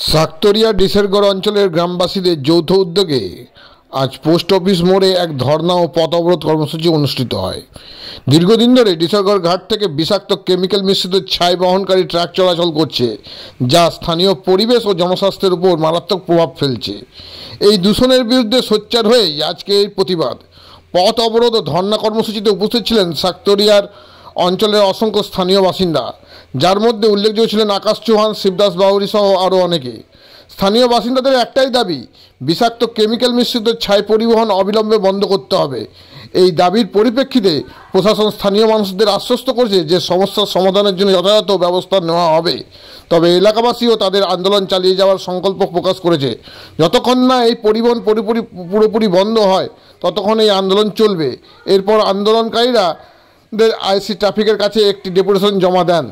সাক্তরিয়া ডিসেরগড় অঞ্চলের গ্রামবাসীদের যৌথ উদ্যোগে আজ পোস্ট অফিস মোড়ে এক ধর্না ও পথ অবরোধ কর্মসূচি অনুষ্ঠিত হয়। দীর্ঘদিন ধরে ডিসেরগড় ঘাট থেকে বিষাক্ত কেমিক্যাল মিশ্রিত ছাই বহনকারী ট্রাক চলাচল করছে, যা স্থানীয় পরিবেশ ও জনস্বাস্থ্যের উপর মারাত্মক প্রভাব ফেলছে। এই দূষণের বিরুদ্ধে সোচ্চার হয়েই আজকে এই প্রতিবাদ পথ অবরোধ ও ধর্না কর্মসূচিতে উপস্থিত ছিলেন সাক্তরিয়ার অঞ্চলের অসংখ্য স্থানীয় বাসিন্দা, যার মধ্যে উল্লেখযোগ্য ছিলেন আকাশ চৌহান, শিবদাস বাউরি সহ আরও অনেকে। স্থানীয় বাসিন্দাদের একটাই দাবি, বিষাক্ত কেমিক্যাল মিশ্রিত ছাই পরিবহন অবিলম্বে বন্ধ করতে হবে। এই দাবির পরিপ্রেক্ষিতে প্রশাসন স্থানীয় মানুষদের আশ্বস্ত করেছে যে সমস্যার সমাধানের জন্য যথাযথ ব্যবস্থা নেওয়া হবে। তবে এলাকাবাসীও তাদের আন্দোলন চালিয়ে যাওয়ার সংকল্প প্রকাশ করেছে। যতক্ষণ না এই পরিবহন পুরোপুরি বন্ধ হয়, ততক্ষণ এই আন্দোলন চলবে। এরপর আন্দোলনকারীরা আইসি ট্রাফিকের কাছে একটি ডেপুটেশন জমা দেন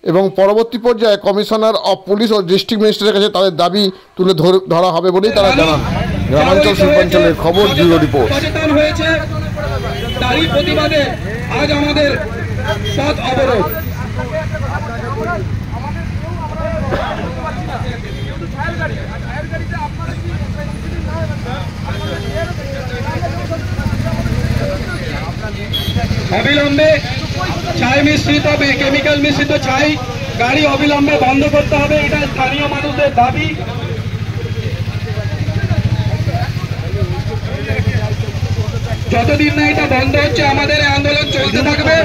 এবং পরবর্তী পর্যায়ে কমিশনার অফ পুলিশ ও ডিস্ট্রিক্ট ম্যাজিস্ট্রেটের কাছে তাদের দাবি তুলে ধরা হবে বলেই তারা জানান। গ্রামাঞ্চল শিল্পাঞ্চলের খবর, ব্যুরো রিপোর্ট। সচেতন হয়েছে, তারই প্রতিবাদে আজ আমাদের পথ অবরোধ। অবিলম্বে ছাই মিশ্রিত কেমিক্যাল মিশ্রিত ছাই গাড়ি অবিলম্বে বন্ধ করতে হবে, এটা স্থানীয় মানুষদের দাবি। যতদিন না এটা বন্ধ হচ্ছে, আমাদের আন্দোলন চলতে থাকবে।